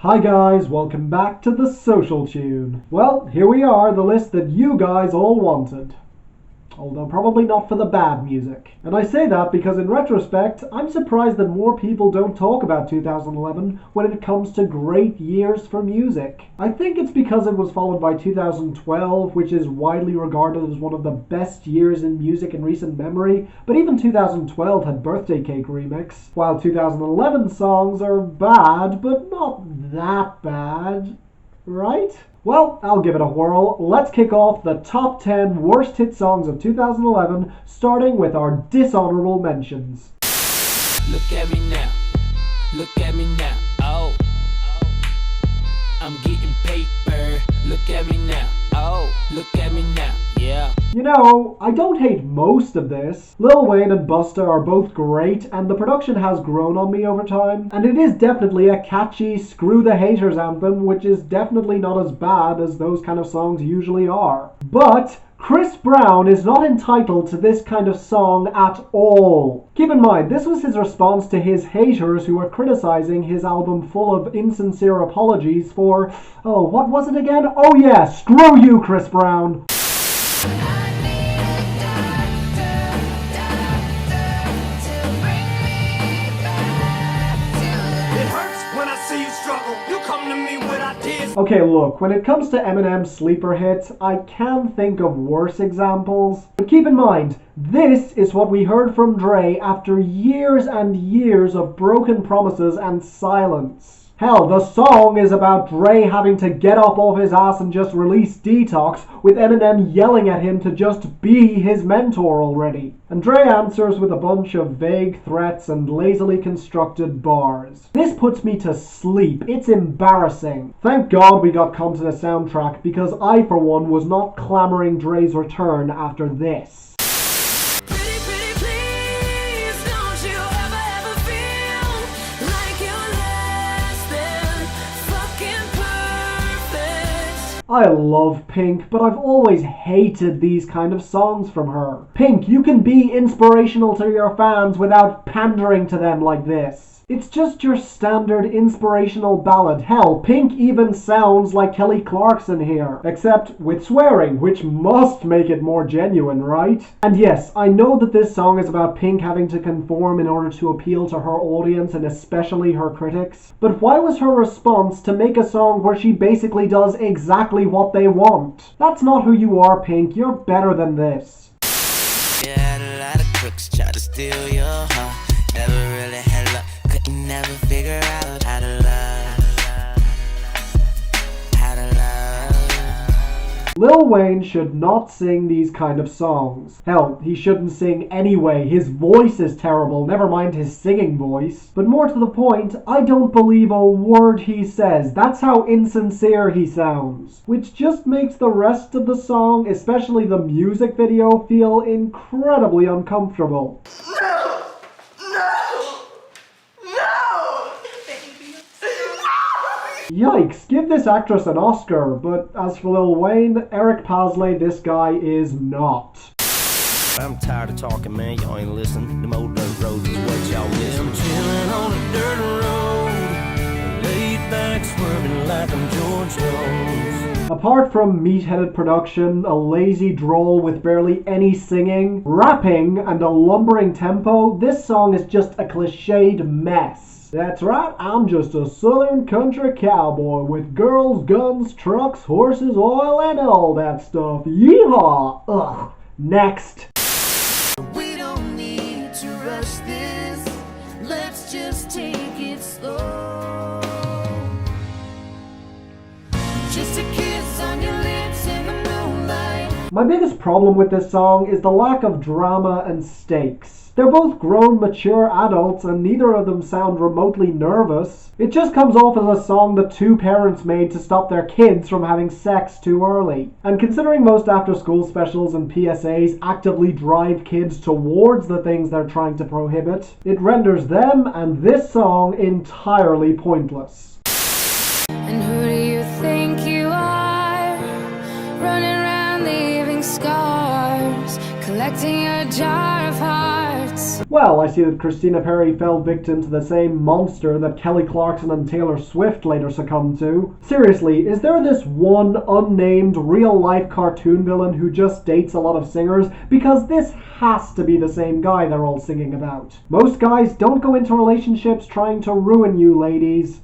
Hi guys, welcome back to the Social Tune. Well, here we are, the list that you guys all wanted. Although probably not for the bad music. And I say that because in retrospect, I'm surprised that more people don't talk about 2011 when it comes to great years for music. I think it's because it was followed by 2012, which is widely regarded as one of the best years in music in recent memory, but even 2012 had Birthday Cake Remix, while 2011 songs are bad, but not that bad, right? Well, I'll give it a whirl. Let's kick off the top 10 worst hit songs of 2011, starting with our dishonorable mentions. Look at me now, look at me now, oh, I'm getting paper, look at me now, oh, look at me now, yeah. You know, I don't hate most of this. Lil Wayne and Busta are both great, and the production has grown on me over time. And it is definitely a catchy screw the haters anthem, which is definitely not as bad as those kind of songs usually are. But Chris Brown is not entitled to this kind of song at all. Keep in mind, this was his response to his haters who were criticizing his album full of insincere apologies for, oh, what was it again? Oh yeah, screw you, Chris Brown. Okay, look, when it comes to Eminem's sleeper hits, I can think of worse examples. But keep in mind, this is what we heard from Dre after years and years of broken promises and silence. Hell, the song is about Dre having to get up off his ass and just release Detox, with Eminem yelling at him to just be his mentor already. And Dre answers with a bunch of vague threats and lazily constructed bars. This puts me to sleep. It's embarrassing. Thank God we got Come to the soundtrack, because I, for one, was not clamoring Dre's return after this. I love Pink, but I've always hated these kind of songs from her. Pink, you can be inspirational to your fans without pandering to them like this. It's just your standard inspirational ballad. Hell, Pink even sounds like Kelly Clarkson here, except with swearing, which must make it more genuine, right? And yes, I know that this song is about Pink having to conform in order to appeal to her audience and especially her critics. But why was her response to make a song where she basically does exactly what they want? That's not who you are, Pink. You're better than this. You had a lot of crooks try to steal your heart. Never really had luck. Couldn't never figure out how to love. How to love. Lil Wayne should not sing these kind of songs. Hell, he shouldn't sing anyway. His voice is terrible, never mind his singing voice. But more to the point, I don't believe a word he says. That's how insincere he sounds. Which just makes the rest of the song, especially the music video, feel incredibly uncomfortable. Yikes, give this actress an Oscar, but as for Lil Wayne, Eric Pasley, this guy is not. I'm tired of talking, man, y'all ain't listening. Them old dirt roads is what y'all missing. I'm chillin' on a dirt road, laid back, swerving like I'm George Jones. Apart from meat-headed production, a lazy drawl with barely any singing, rapping, and a lumbering tempo, this song is just a cliched mess. That's right, I'm just a southern country cowboy with girls, guns, trucks, horses, oil, and all that stuff. Yeehaw! Ugh. Next. We don't need to rush this. Let's just take it slow. Just a kiss on your lips in the moonlight. My biggest problem with this song is the lack of drama and stakes. They're both grown, mature adults, and neither of them sound remotely nervous. It just comes off as a song that two parents made to stop their kids from having sex too early. And considering most after-school specials and PSAs actively drive kids towards the things they're trying to prohibit, it renders them and this song entirely pointless. And who do you think you are? Running around leaving scars, collecting a jar of hearts. Well, I see that Christina Perri fell victim to the same monster that Kelly Clarkson and Taylor Swift later succumbed to. Seriously, is there this one unnamed real-life cartoon villain who just dates a lot of singers? Because this has to be the same guy they're all singing about. Most guys don't go into relationships trying to ruin you, ladies.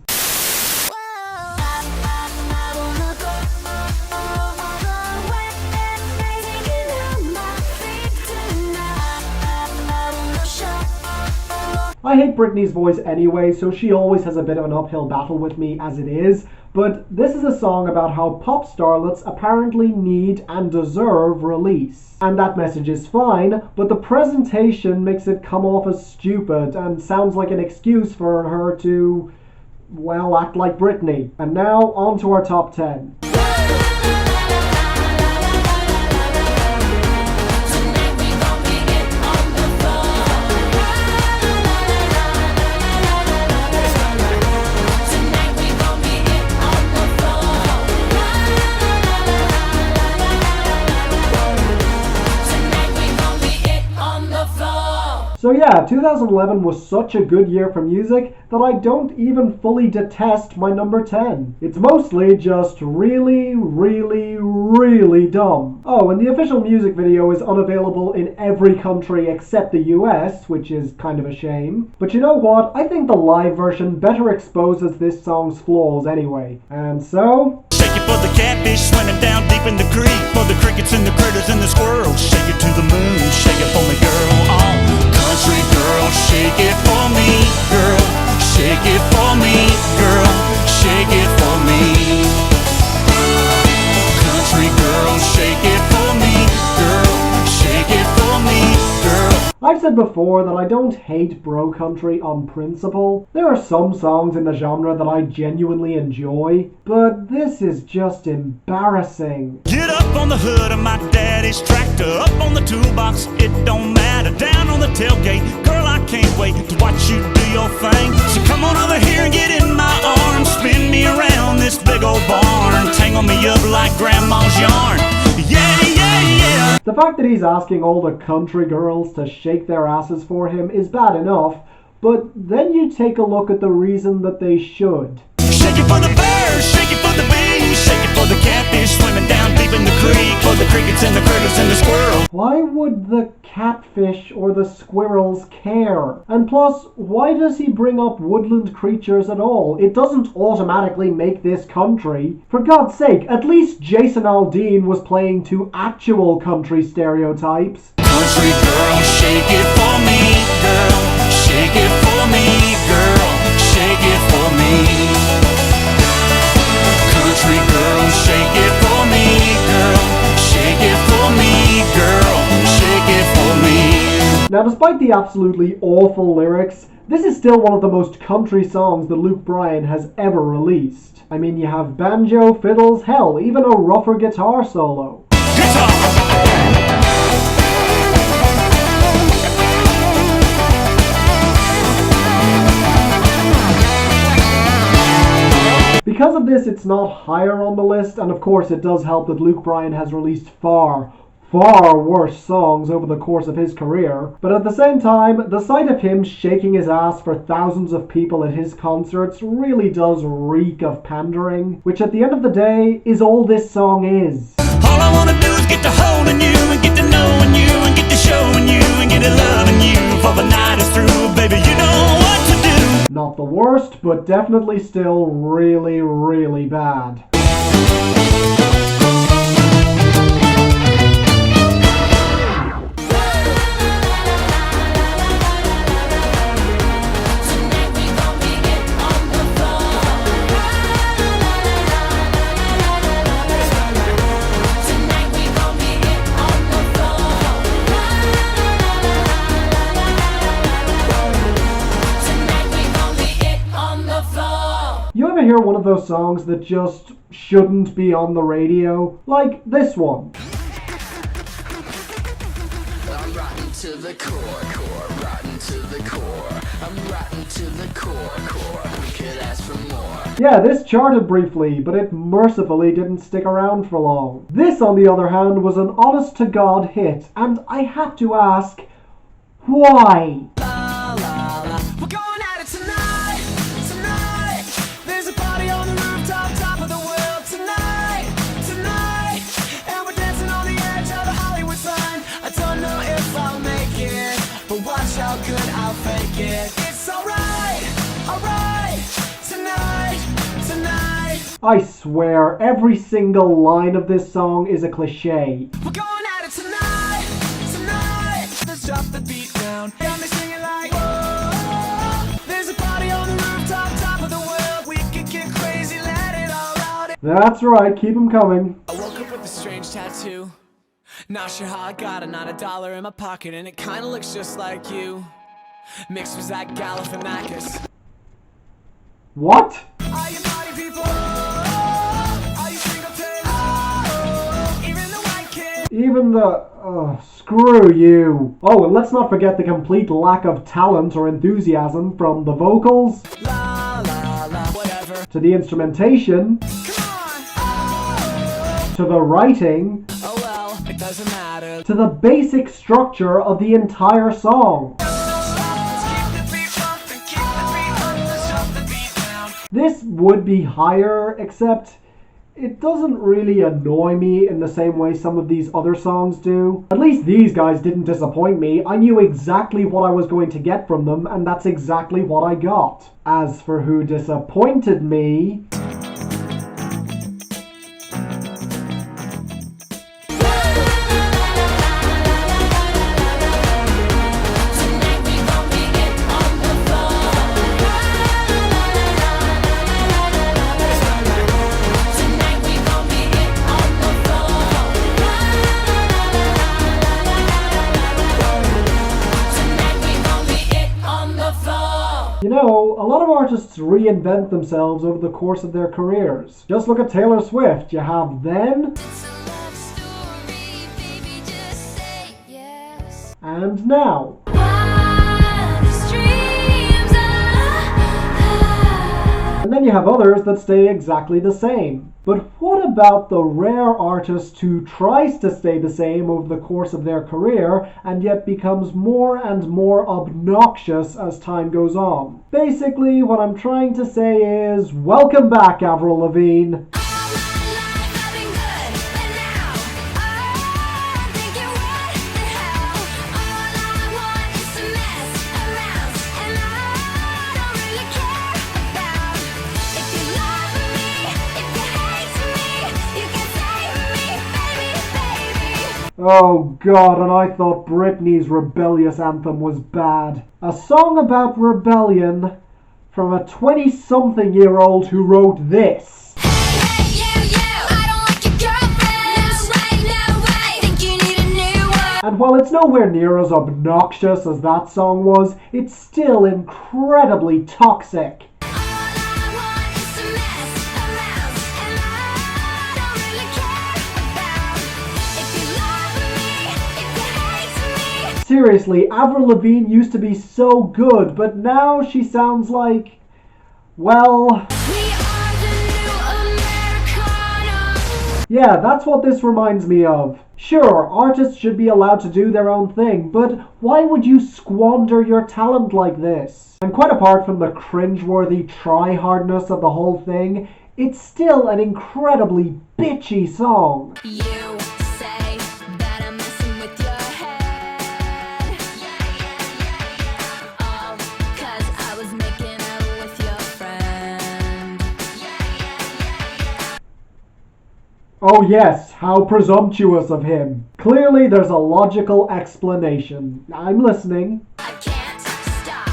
I hate Britney's voice anyway, so she always has a bit of an uphill battle with me as it is, but this is a song about how pop starlets apparently need and deserve release. And that message is fine, but the presentation makes it come off as stupid and sounds like an excuse for her to, well, act like Britney. And now, on to our top 10. So yeah, 2011 was such a good year for music that I don't even fully detest my number 10. It's mostly just really, really, really dumb. Oh, and the official music video is unavailable in every country except the US, which is kind of a shame. But you know what? I think the live version better exposes this song's flaws anyway. And so... Shake it for the catfish swimming down deep in the creek, for the crickets and the critters and the squirrels. Shake it to the moon, shake it for me, girl. Country girl, shake it for me, girl. Shake it for me, girl. Shake it for me. Country girl, shake it for me, girl. Shake it for me, girl. I've said before that I don't hate bro country on principle. There are some songs in the genre that I genuinely enjoy, but this is just embarrassing. Get up on the hood of my daddy's tractor, up on the toolbox, it don't matter, down on the tailgate, girl I can't wait to watch you do your thing. So come on over here and get in my arms, spin me around this big old barn, tangle me up like grandma's yarn. Yeah, yeah, yeah. The fact that he's asking all the country girls to shake their asses for him is bad enough, but then you take a look at the reason that they should. Shake it for the birds, shake it for the bees, shake it for the catfish swimming down deep in the creek, for the crickets and the critters and the squirrels. Why would the catfish or the squirrels care? And plus, why does he bring up woodland creatures at all? It doesn't automatically make this country. For God's sake, at least Jason Aldean was playing to actual country stereotypes. Country girl, shake it for me, girl. Shake it for me, girl. Shake it for me. Country girl, shake it for me, girl. Shake it for me, girl. Shake it for me. Now, despite the absolutely awful lyrics, this is still one of the most country songs that Luke Bryan has ever released. I mean, you have banjo, fiddles, hell, even a rougher guitar solo. Because of this, it's not higher on the list, and of course it does help that Luke Bryan has released far worse songs over the course of his career. But at the same time, the sight of him shaking his ass for thousands of people at his concerts really does reek of pandering, which at the end of the day is all this song is. All I wanna do is get to holding you and get to knowing you and get to showing you and get to loving you before the night is through, baby, you know what to do. Not the worst, but definitely still really, really bad. You ever hear one of those songs that just shouldn't be on the radio? Like this one. I'm rotten to the core, rotten to the core. I'm rotten to the core. We could ask for more. Yeah, this charted briefly, but it mercifully didn't stick around for long. This, on the other hand, was an honest-to-God hit, and I have to ask, Why? La la la, we're going at it tonight, tonight. There's a party on the rooftop, top of the world tonight, tonight. And we're dancing on the edge of the Hollywood sign. I don't know if I'll make it, but watch how good I'll fake it. It's alright, alright, tonight, tonight. I swear, every single line of this song is a cliche. We're going at it tonight, tonight. Let's drop the beat down. Got me singing like, oh, there's a party on the rooftop, top of the world. We could get crazy, let it all out. That's right, keep them coming. I woke up with a strange tattoo. Not sure how I got it, not a dollar in my pocket, and it kinda looks just like you. Mixed with that Galifianakis. What? Are you party people? Are you single too? Even the white kid. Even the... screw you. Oh, and let's not forget the complete lack of talent or enthusiasm from the vocals, La la la, whatever. to the instrumentation, Come on. to the writing, Oh well, it doesn't matter. to the basic structure of the entire song. Let's keep the beat pumping, keep the beat up, let's drop the beat down. This would be higher, except it doesn't really annoy me in the same way some of these other songs do. At least these guys didn't disappoint me. I knew exactly what I was going to get from them, and that's exactly what I got. As for who disappointed me... You know, a lot of artists reinvent themselves over the course of their careers. Just look at Taylor Swift. You have then, and now. And then you have others that stay exactly the same. But what about the rare artist who tries to stay the same over the course of their career and yet becomes more and more obnoxious as time goes on? Basically, what I'm trying to say is, welcome back, Avril Lavigne. Oh god, and I thought Britney's rebellious anthem was bad. A song about rebellion from a 20-something-year-old who wrote this. And while it's nowhere near as obnoxious as that song was, it's still incredibly toxic. Seriously, Avril Lavigne used to be so good, but now she sounds like, well... Yeah, that's what this reminds me of. Sure, artists should be allowed to do their own thing, but why would you squander your talent like this? And quite apart from the cringeworthy try-hardness of the whole thing, it's still an incredibly bitchy song. You say that I'm messing with your head. All 'cause I was making out with your friend. Oh yes, how presumptuous of him. Clearly there's a logical explanation. I'm listening. I can't stop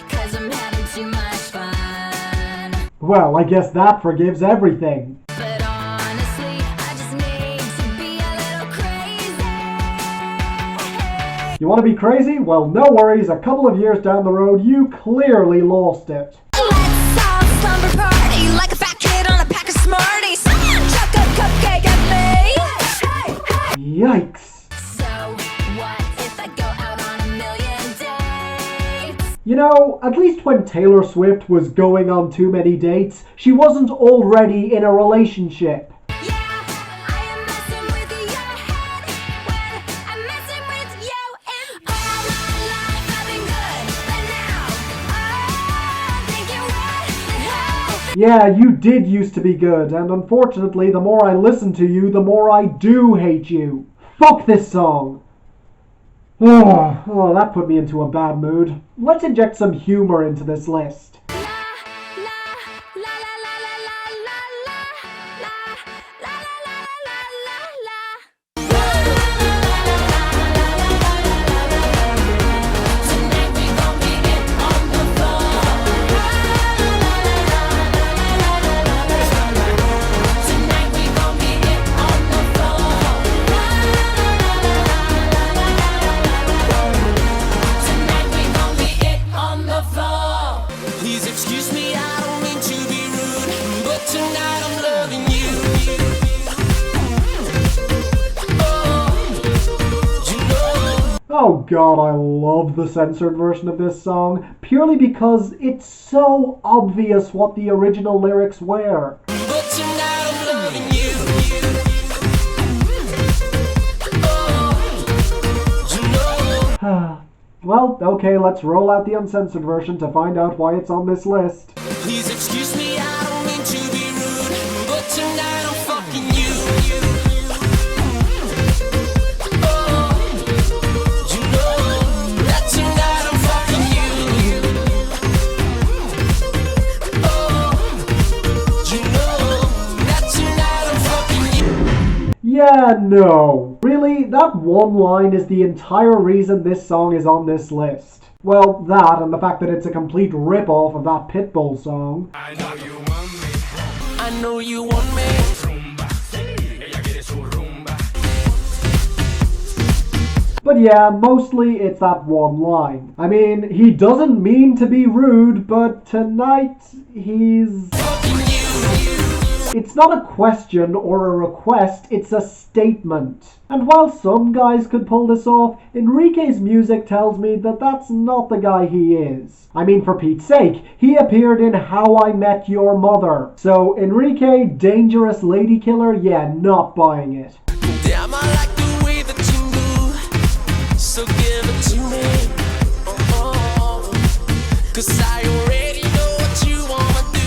'cause I'm having too much fun. Well, I guess that forgives everything. But honestly, I just need to be a little crazy. You want to be crazy? Well, no worries. A couple of years down the road, you clearly lost it. Let's all slumber party like a fat kid on a pack of Smarties. Chocolate cupcake at me. Hey, hey. Yikes. So what if I go out on a million dates? You know, at least when Taylor Swift was going on too many dates, she wasn't already in a relationship. Yeah, I am messing with your head when I'm messing with you. And all my life Yeah, you did used to be good, and unfortunately, the more I listen to you, the more I do hate you. Fuck this song. Oh, that put me into a bad mood. Let's inject some humor into this list. Please excuse me, I don't mean to be rude, but tonight I'm loving you. Oh god, I love the censored version of this song, purely because it's so obvious what the original lyrics were. But tonight I'm loving you. Well, okay, let's roll out the uncensored version to find out why it's on this list. Please excuse me, I don't mean to be rude, but tonight I'm fucking you. You know that tonight I'm fucking you. You know that tonight I'm fucking you. Yeah, no. Really, that one line is the entire reason this song is on this list. Well, that and the fact that it's a complete rip-off of that Pitbull song. I know you want me. I know you want me. But yeah, mostly it's that one line. I mean, he doesn't mean to be rude, but tonight he's... It's not a question or a request, it's a statement. And while some guys could pull this off, Enrique's music tells me that that's not the guy he is. I mean, for Pete's sake, he appeared in How I Met Your Mother. So Enrique, Dangerous Lady Killer, yeah, not buying it. Damn, I like the way that you move, so give it to me. Cause I already know what you wanna do.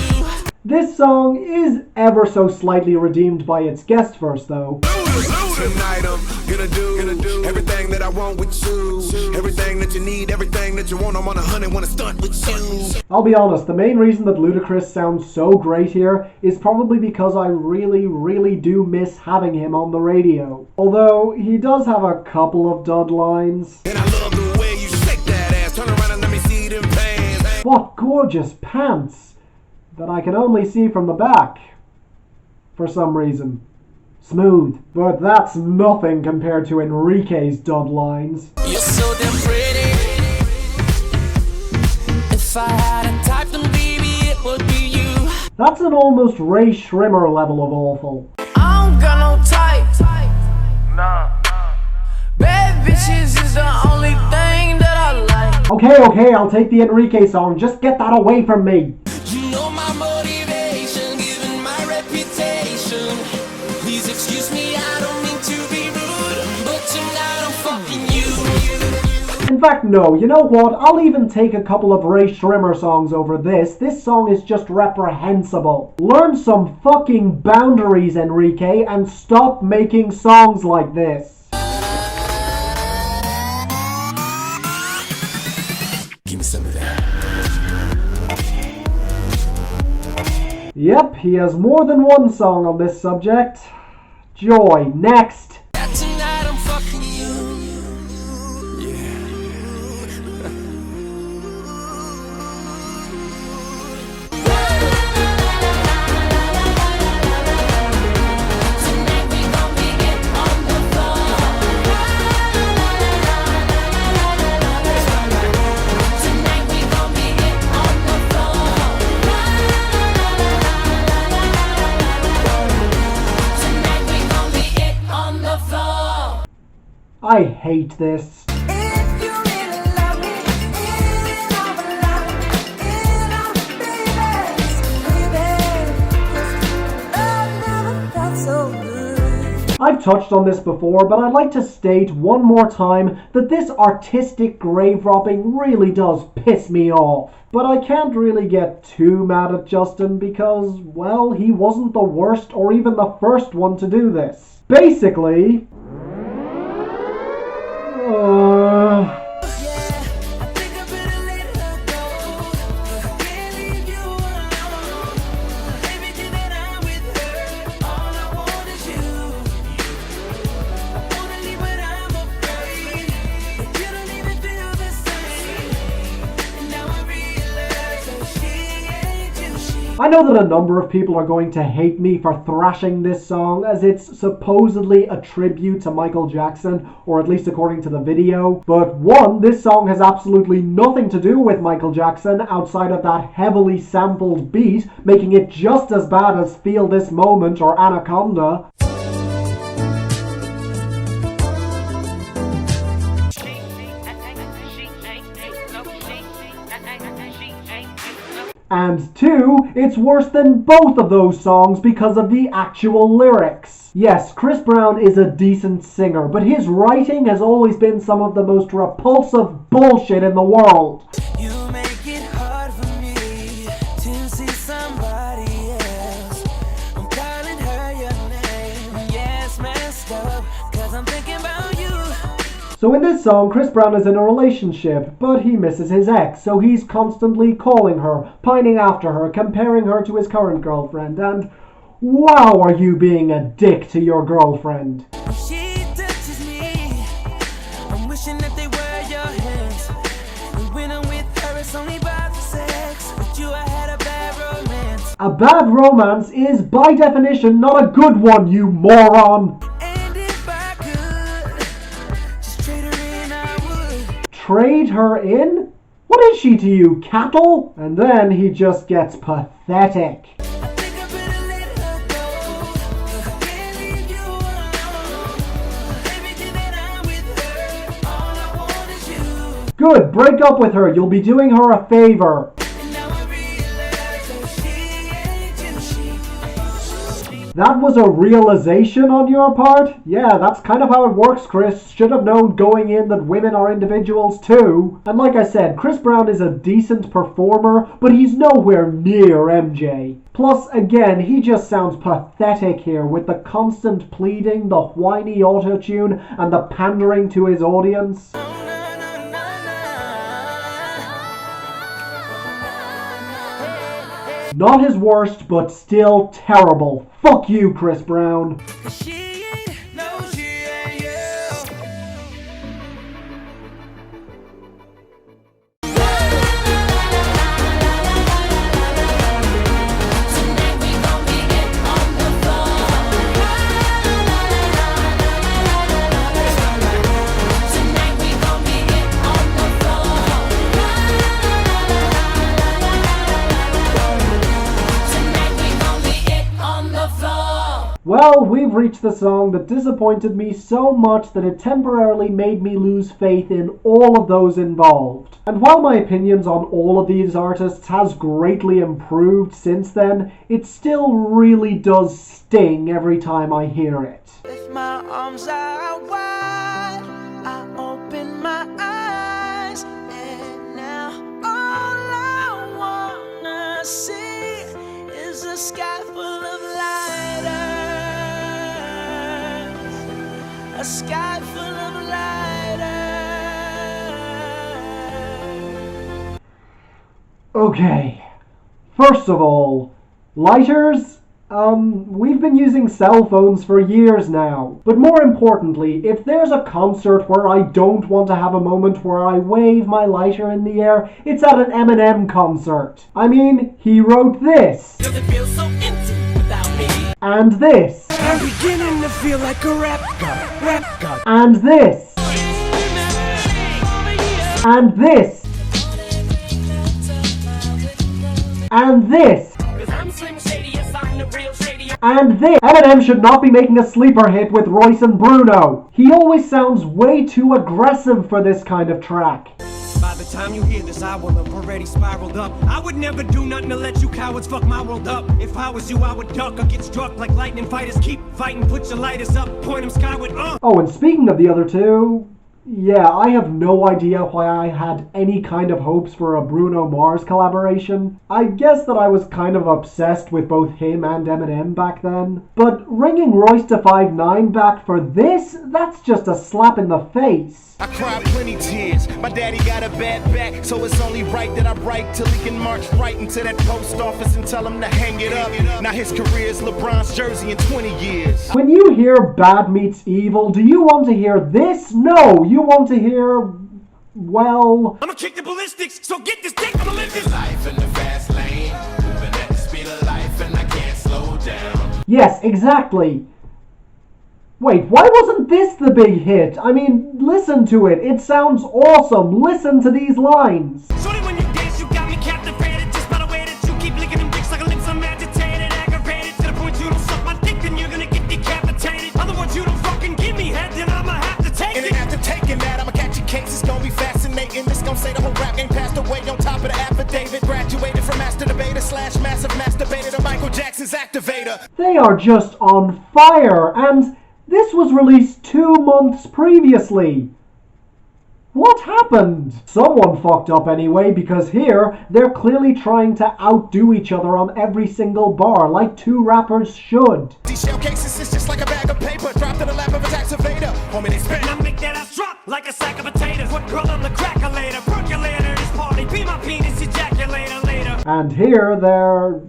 This song is ever so slightly redeemed by its guest verse though. Tonight I'm gonna do everything that I want with you. Everything that you need, everything that you want. I'm on 100, wanna stunt with you. I'll be honest, the main reason that Ludacris sounds so great here is probably because I really do miss having him on the radio. Although, he does have a couple of dud lines. And I love the way you shake that ass. Turn around and let me see them pants. What gorgeous pants that I can only see from the back. For some reason. Smooth. But that's nothing compared to Enrique's dud lines. You're so damn pretty. If I had a type, then baby it would be you. That's an almost Ray Schrimmer level of awful. I don't got no type. Nah. Bad bitches is the only thing that I like. Okay, I'll take the Enrique song. Just get that away from me. You know my motivation, given my reputation. Please excuse me, I don't mean to be rude, but tonight I'm fucking you. In fact, no, you know what? I'll even take a couple of Ray Schrimmer songs over this. This song is just reprehensible. Learn some fucking boundaries, Enrique, and stop making songs like this. Give me some of that. Yep, he has more than one song on this subject. Joy, next. That tonight I'm fucking you. I hate this. I've touched on this before, but I'd like to state one more time that this artistic grave robbing really does piss me off. But I can't really get too mad at Justin because, well, he wasn't the worst or even the first one to do this. Basically... I know that a number of people are going to hate me for thrashing this song as it's supposedly a tribute to Michael Jackson, or at least according to the video. But one, this song has absolutely nothing to do with Michael Jackson outside of that heavily sampled beat, making it just as bad as Feel This Moment or Anaconda. And two, it's worse than both of those songs because of the actual lyrics. Yes, Chris Brown is a decent singer, but his writing has always been some of the most repulsive bullshit in the world. You make it hard for me to see somebody else. I'm calling her your name. Yes, messed up, 'cause I'm thinking about you. So in this song, Chris Brown is in a relationship, but he misses his ex, so he's constantly calling her, pining after her, comparing her to his current girlfriend, and wow, are you being a dick to your girlfriend. She touches me. I'm wishing that they were your hands. And when I'm with her, it's only about the sex. With you, I had a bad romance. A bad romance is, by definition, not a good one, you moron! Trade her in? What is she to you, cattle? And then he just gets pathetic. Good, break up with her. You'll be doing her a favor. That was a realization on your part? Yeah, that's kind of how it works, Chris. Should have known going in that women are individuals too. And like I said, Chris Brown is a decent performer, but he's nowhere near MJ. Plus, again, he just sounds pathetic here with the constant pleading, the whiny auto-tune, and the pandering to his audience. Not his worst, but still terrible. Fuck you, Chris Brown. Well, we've reached the song that disappointed me so much that it temporarily made me lose faith in all of those involved. And while my opinions on all of these artists has greatly improved since then, it still really does sting every time I hear it. If my arms are wide, I open my eyes, and now all I wanna see is a sky full of lighters. A sky full of lighters. Okay, first of all, lighters? We've been using cell phones for years now. But more importantly, if there's a concert where I don't want to have a moment where I wave my lighter in the air, it's at an Eminem concert. I mean, he wrote this. Does it feel so empty without me? And this. I'm beginning to feel like a rap god. And this. And this. And this. And this. Eminem should not be making a sleeper hit with Royce and Bruno. He always sounds way too aggressive for this kind of track. By the time you hear this, I will have already spiraled up. I would never do nothing to let you cowards fuck my world up. If I was you, I would duck or get struck like lightning fighters. Keep fighting, put your lighters up, point them skyward, Oh, and speaking of the other two, yeah, I have no idea why I had any kind of hopes for a Bruno Mars collaboration. I guess that I was kind of obsessed with both him and Eminem back then. But ringing Royce da 5'9" back for this, that's just a slap in the face. I cried plenty tears. My daddy got a bad back, so it's only right that I write till he can march right into that post office and tell him to hang it up. Now his career is LeBron's jersey in 20 years. When you hear Bad Meets Evil, do you want to hear this? No, you want to hear, well... I'ma kick the ballistics, so get this dick, I'ma live this Life in the fast lane, moving at the speed of life and I can't slow down. Yes, exactly. Wait, why wasn't this the big hit? I mean, listen to it. It sounds awesome. Listen to these lines. Shorty, when you dance, you got me captivated. Just by the way that you keep licking them dicks like a lips, I'm agitated, aggravated. To the point you don't suck my dick, then you're gonna get decapitated. Other words, you don't fucking give me head, then I'ma have to take it. And after taking that, I'ma catch a case. It's gonna be fascinating. This gonna say the whole rap game passed away on top of the affidavit. Graduated from master debater / massive masturbator to Michael Jackson's activator. They are just on fire, and... this was released 2 months previously. What happened? Someone fucked up anyway, because here, they're clearly trying to outdo each other on every single bar, like 2 rappers should. These shell cases is just like a bag of paper, dropped in the lap of a taxivator. Homie, they spit. Now make that ass drop like a sack of potatoes. What girl, I'm the crackulator, percolator, this party, be my penis ejaculator later. And here, they're,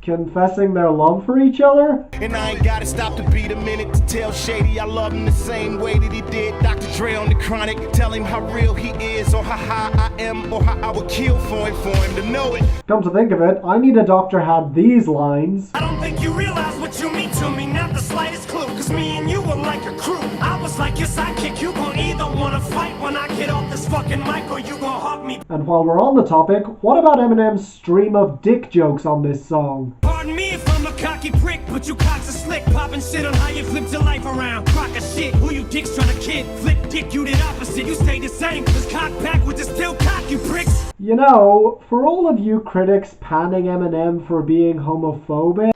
confessing their love for each other? And I ain't gotta stop to beat a minute to tell Shady I love him the same way that he did Dr. Dre on the Chronic. Tell him how real he is, or how high I am, or how I would kill for him to know it. Come to think of it, I Need a Doctor had these lines. I don't think you realize what you mean to me, not the slightest clue. Cause me and you were like a crew. I was like your sidekick, you gon' either wanna fight when I get off this fucking mic, or you gon' hug me. And while we're on the topic, what about Eminem's stream of dick jokes on this song? Pardon me if I'm a cocky prick, but you cocks are slick, popping shit on how you flipped your life around. Crock of shit, who you dicks trying to kid? Flip dick, you did opposite, you stay the same. Cause cock backwards is still cock, you pricks. You know, for all of you critics panning Eminem for being homophobic...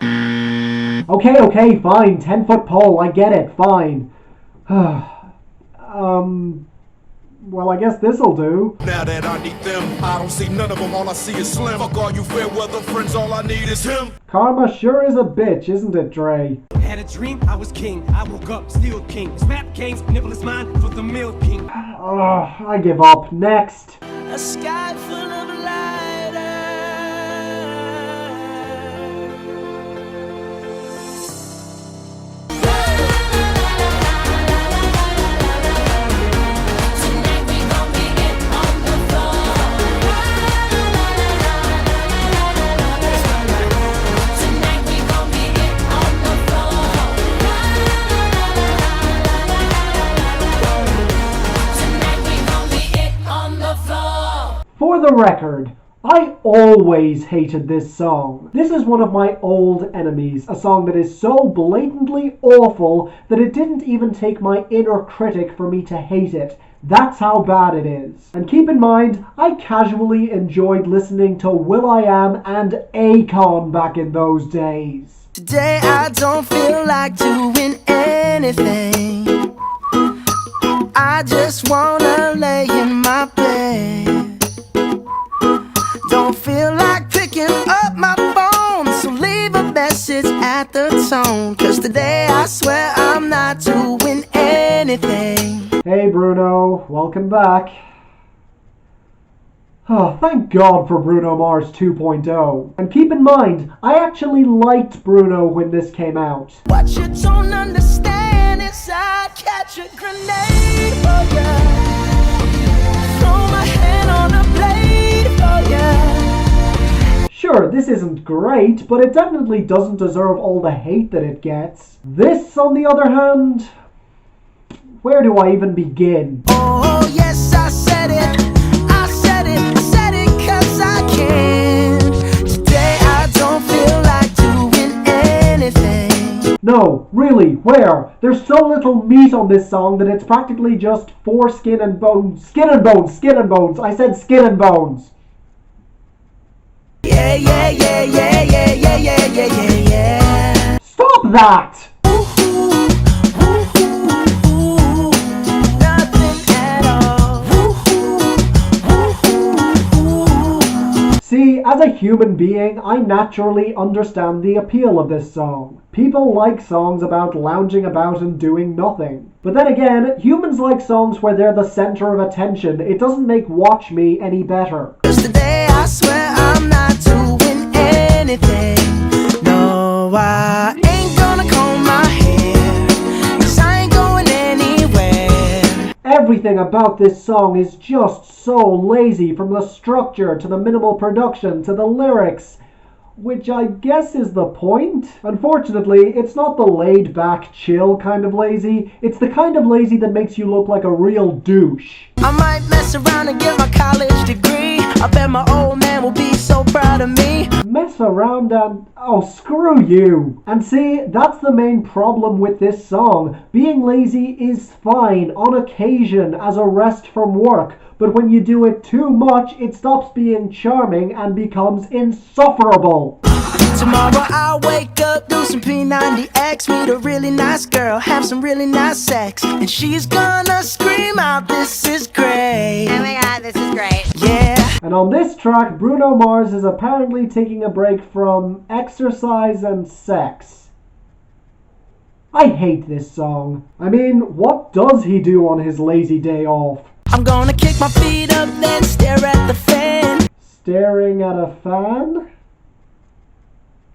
Okay, fine, 10-foot pole, I get it, fine. Well, I guess this'll do. Now that I need them, I don't see none of them, all I see is Slim. Fuck all you fair weather friends, all I need is him. Karma sure is a bitch, isn't it, Dre? Had a dream, I was king, I woke up, still king. Snap games, nibble is mine for the milk king. I give up. Next. A sky full of For the record, I always hated this song. This is one of my old enemies, a song that is so blatantly awful that it didn't even take my inner critic for me to hate it. That's how bad it is. And keep in mind, I casually enjoyed listening to will.i.am and Akon back in those days. Today I don't feel like doing anything. I just wanna lay in my bed. Don't feel like picking up my phone, so leave a message at the tone. Cause today I swear I'm not doing anything. Hey Bruno, welcome back. Oh, thank God for Bruno Mars 2.0. And keep in mind, I actually liked Bruno when this came out. What you don't understand is I'd catch a grenade for ya. Throw my hand on a blade for ya. Sure, this isn't great, but it definitely doesn't deserve all the hate that it gets. This, on the other hand, where do I even begin? Oh yes, I said it. I said it cause I can. Today I don't feel like doing anything. No, really, where? There's so little meat on this song that it's practically just foreskin and bones. Skin and bones, skin and bones. I said skin and bones. Yeah, yeah, yeah, yeah, yeah, yeah, yeah, yeah, yeah, yeah. Stop that! Nothing at all. See, as a human being, I naturally understand the appeal of this song. People like songs about lounging about and doing nothing. But then again, humans like songs where they're the center of attention. It doesn't make Watch Me any better. Just today I swear I'm not doing anything. No, I ain't gonna comb my hair, 'cause I ain't going anywhere. Everything about this song is just so lazy, from the structure to the minimal production to the lyrics, which I guess is the point. Unfortunately, it's not the laid-back, chill kind of lazy. It's the kind of lazy that makes you look like a real douche. I might mess around and get my college degree. I bet my old man will be so proud of me. Mess around and... oh, screw you. And see, that's the main problem with this song. Being lazy is fine on occasion as a rest from work, but when you do it too much, it stops being charming and becomes insufferable. Tomorrow I'll wake up, do some P90X, meet a really nice girl, have some really nice sex, and she's gonna scream out, "This is great." Oh my god, this is great. Yeah. And on this track, Bruno Mars is apparently taking a break from exercise and sex. I hate this song. I mean, what does he do on his lazy day off? I'm gonna kick my feet up, then stare at the fan. Staring at a fan?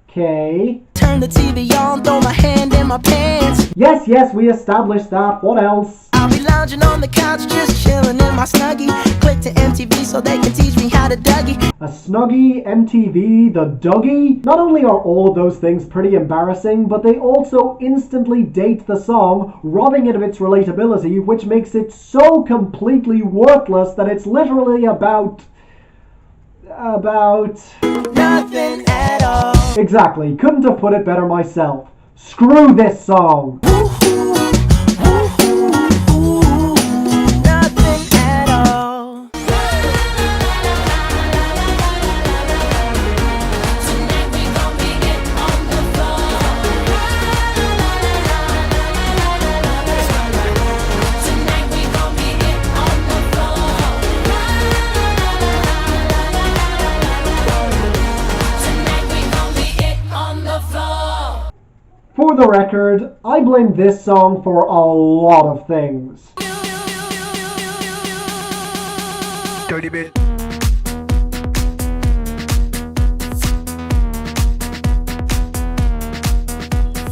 Okay. Turn the TV on, throw my hand in my pants. Yes, we established that. What else? I'll be lounging on the couch, just chilling in my Snuggie. Click to MTV so they can teach me how to Dougie. A Snuggie, MTV, the Dougie? Not only are all of those things pretty embarrassing, but they also instantly date the song, robbing it of its relatability, which makes it so completely worthless that it's literally about nothing at all. Exactly, couldn't have put it better myself. Screw this song. Nothing at all. Tonight we gon' be it on the floor. Tonight we gon' be it on the floor. Tonight we gon' be it on the floor. For the record, I blame this song for a lot of things. Dirty bit.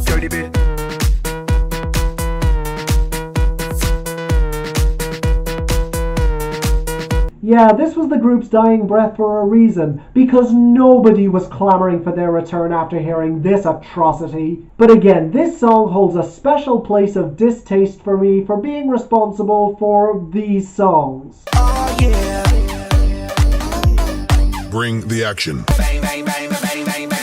Dirty bit. Yeah, this was the group's dying breath for a reason, because nobody was clamoring for their return after hearing this atrocity. But again, this song holds a special place of distaste for me for being responsible for these songs. Oh yeah. Bring the action. Bang, bang, bang, bang, bang, bang, bang.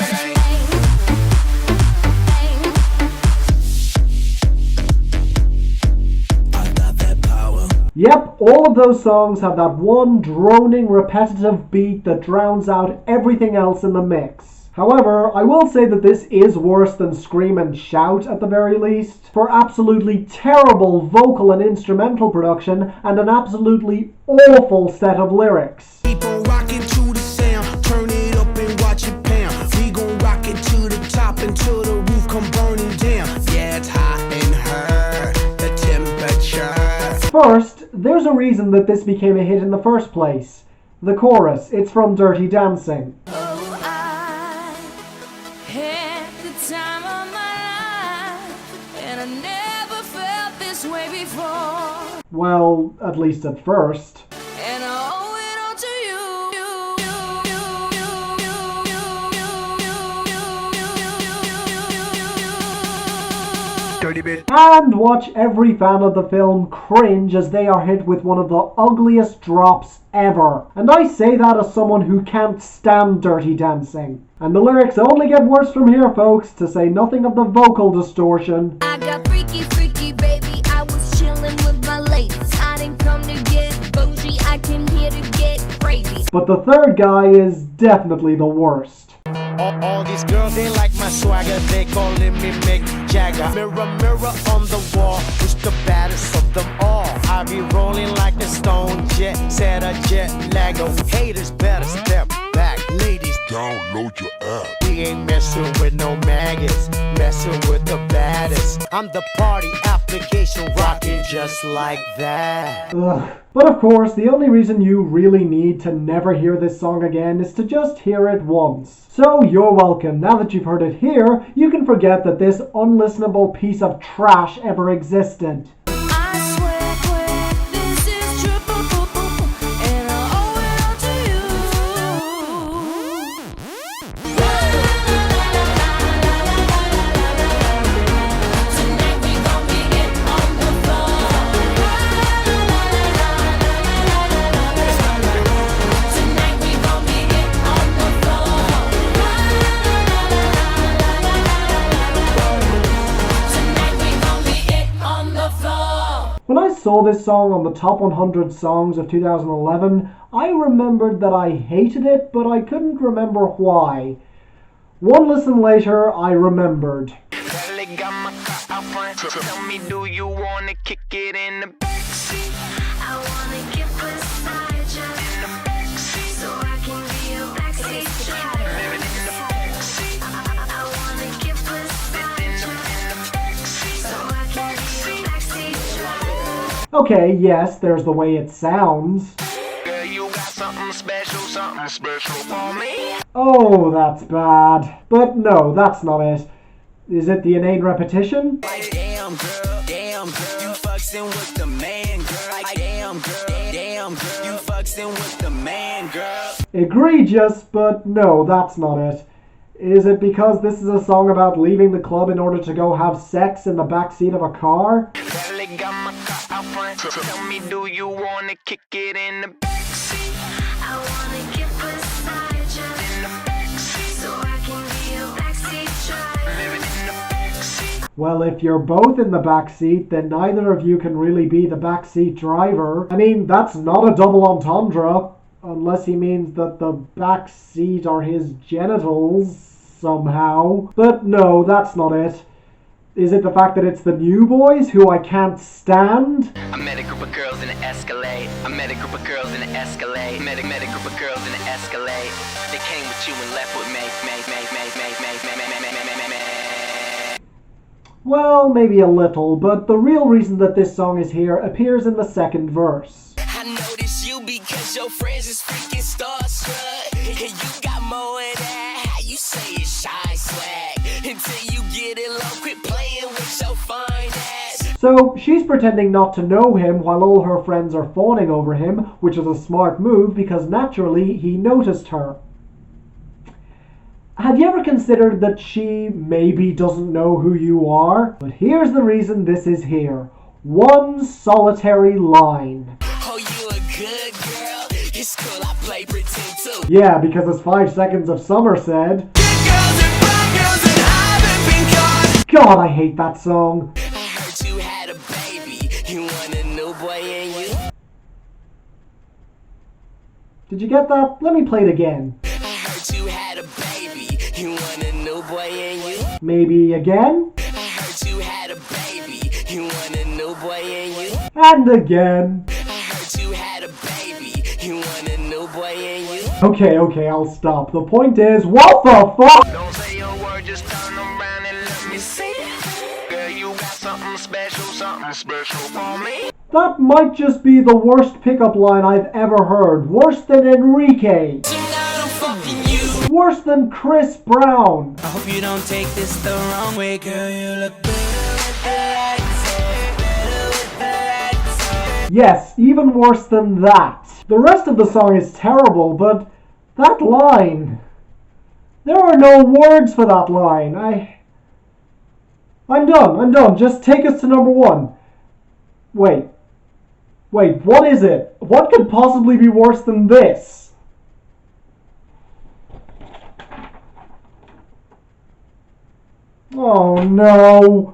I got that power. Yep, all of those songs have that one droning, repetitive beat that drowns out everything else in the mix. However, I will say that this is worse than Scream and Shout at the very least, for absolutely terrible vocal and instrumental production and an absolutely awful set of lyrics. Keep on rocking to the sound, turn it up and watch it pound. We gon' rock it to the top until the roof come burning down. Yeah, it's hot in her, the temperature. First, there's a reason that this became a hit in the first place. The chorus, it's from Dirty Dancing. Oh, I had the time of my life, and I never felt this way before. Well, at least at first. And I owe it all to you. dirty bit. And watch every fan of the film cringe as they are hit with one of the ugliest drops ever. And I say that as someone who can't stand Dirty Dancing. And the lyrics only get worse from here, folks, to say nothing of the vocal distortion. I got freaky, freaky, baby. I was chilling with my ladies. I didn't come to get bougie. I came here to get crazy. But the third guy is definitely the worst. All these girls, they like my swagger. They calling me Mick Jagger. Mirror, mirror on the wall, who's the baddest of them all? I be rolling like a stone jet, said a jet lag. No haters better step back. Ladies, download your app. We ain't messing with no maggots, messing with the baddest. I'm the party application, rocking just like that. Ugh. But of course, the only reason you really need to never hear this song again is to just hear it once. So you're welcome. Now that you've heard it here, you can forget that this unlistenable piece of trash ever existed. I swear, this is triple, and I owe it all to you. Tonight we gon' get it on the floor. Tonight we gon' get it on the floor. Tonight we gon' get it on the floor. When I saw this song on the top 100 songs of 2011, I remembered that I hated it, but I couldn't remember why. One listen later, I remembered. Belly got my car out front. Tell me, do you wanna kick it in the backseat? I wanna get beside you In the backseat, so I can be a backseat driver. in the backseat, I wanna get beside in you the backseat, so I can be a backseat driver. Okay, yes, there's the way it sounds. Girl, you got something special for me. Oh, that's bad. But no, that's not it. Is it the inane repetition? Like, damn girl, you fucking with the man, girl. Like, damn girl, you fucking with the man, girl. Egregious, but no, that's not it. Is it because this is a song about leaving the club in order to go have sex in the backseat of a car? Belly got my car out front. Tell me, do you wanna kick it in the backseat? I wanna get beside you In the backseat, so I can be a backseat driver. living in the backseat. Well, if you're both in the backseat, then neither of you can really be the backseat driver. I mean, that's not a double entendre, unless he means that the backseat are his genitals somehow. But no, that's not it. Is it the fact that it's the New Boys, who I can't stand? I met a group of girls in an Escalade. I met a group of girls in an Escalade. Met a group of girls in an Escalade. They came with you and left with me. Well, maybe a little, but the real reason that this song is here appears in the second verse. I noticed you because your friends is freaking starstruck. And you got more of that. How you say it's shy swag. Until you get it low, quit playing with your fine ass. So, she's pretending not to know him while all her friends are fawning over him, which is a smart move because naturally he noticed her. Have you ever considered that she maybe doesn't know who you are? But here's the reason this is here. One solitary line. Oh, you a good girl? It's cool, I play pretend too. Yeah, because as 5 Seconds of Summer said, Good girls and bad girls and I haven't been caught. God, I hate that song. I heard you had a baby. You want a new boy in you? Did you get that? Let me play it again. I heard you had a baby. You want a new boy in you? Maybe again? I heard you had a baby. You want a new boy in you? And again. I heard you had a baby. You want a new boy in you? Okay, I'll stop. The point is, what the fuck? Don't say a word, just turn around and let me see it. Girl, you got something special for me. That might just be the worst pickup line I've ever heard. Worse than Enrique. Tonight I'm fucking you. Worse than Chris Brown. I hope you don't take this the wrong way, girl. You look better with the lights on. Better with the lights on. Yes, even worse than that. The rest of the song is terrible, but that line... There are no words for that line. I'm done. Just take us to number 1. Wait, what is it? What could possibly be worse than this? Oh no.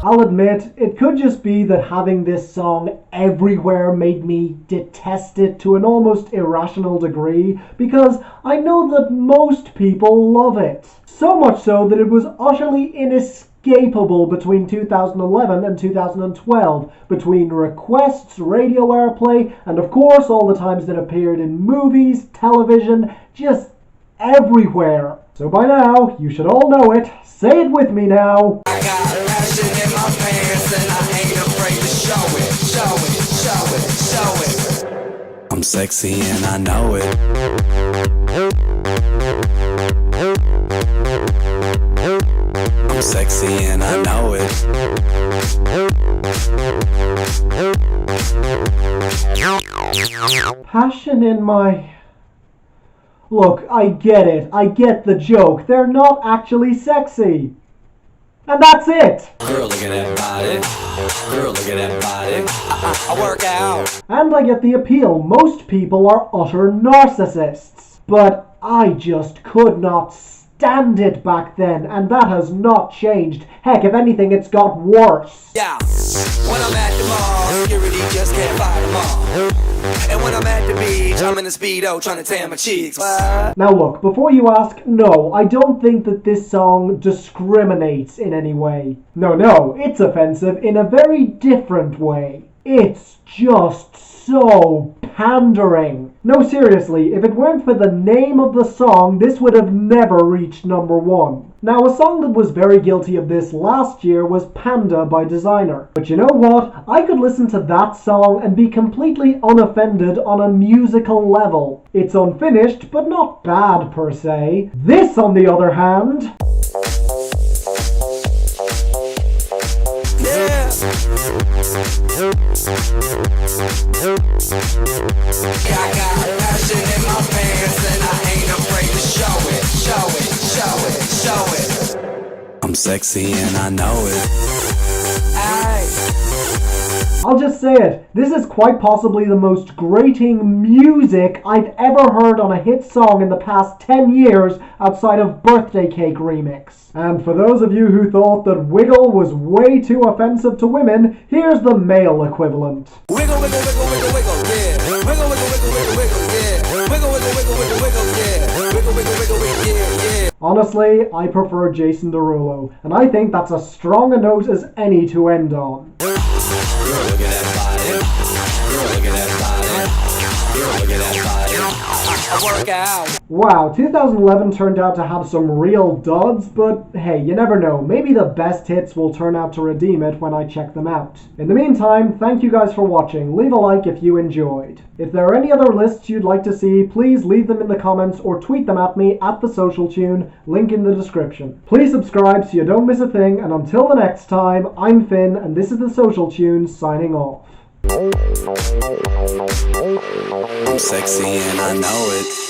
I'll admit, it could just be that having this song everywhere made me detest it to an almost irrational degree, because I know that most people love it. So much so that it was utterly inescapable between 2011 and 2012, between requests, radio airplay, and of course all the times it appeared in movies, television, just everywhere. So by now, you should all know it. Say it with me now. I got passion in my pants and I ain't afraid to show it, show it, show it, show it. I'm sexy and I know it. I'm sexy and I know it. Passion in my... Look, I get it. I get the joke. They're not actually sexy. And that's it! Girl, look at that body. Girl, look at that body. I work out. And I get the appeal. Most people are utter narcissists. But I just could not stand it back then, and that has not changed. Heck, if anything, it's got worse. Yeah, when I'm at the mall, security just can't fight them all. And when I'm at the beach, I'm in a Speedo trying to tan my cheeks. Now look, before you ask, no, I don't think that this song discriminates in any way. No, it's offensive in a very different way. It's just so pandering. No, seriously, if it weren't for the name of the song, this would have never reached number 1. Now, a song that was very guilty of this last year was Panda by Designer. But you know what? I could listen to that song and be completely unoffended on a musical level. It's unfinished, but not bad per se. This, on the other hand... Yeah. I got passion in my pants and I ain't afraid to show it, show it, show it, show it. I'm sexy and I know it. I'll just say it, this is quite possibly the most grating music I've ever heard on a hit song in the past 10 years outside of Birthday Cake Remix. And for those of you who thought that Wiggle was way too offensive to women, here's the male equivalent. Wiggle, wiggle, wiggle, wiggle, wiggle, yeah. Wiggle, wiggle, wiggle, wiggle, wiggle, yeah. Wiggle, wiggle, wiggle, wiggle, wiggle, yeah. Wiggle, wiggle, wiggle, wiggle, yeah, yeah. Honestly, I prefer Jason Derulo, and I think that's as strong a note as any to end on. Girl, look at that body. Girl, look at that body. Girl, look at that body. I work out. Wow, 2011 turned out to have some real duds, but hey, you never know. Maybe the best hits will turn out to redeem it when I check them out. In the meantime, thank you guys for watching. Leave a like if you enjoyed. If there are any other lists you'd like to see, please leave them in the comments or tweet them at me at @thesocialtune, link in the description. Please subscribe so you don't miss a thing, and until the next time, I'm Finn, and this is The Social Tune signing off. I'm sexy and I know it.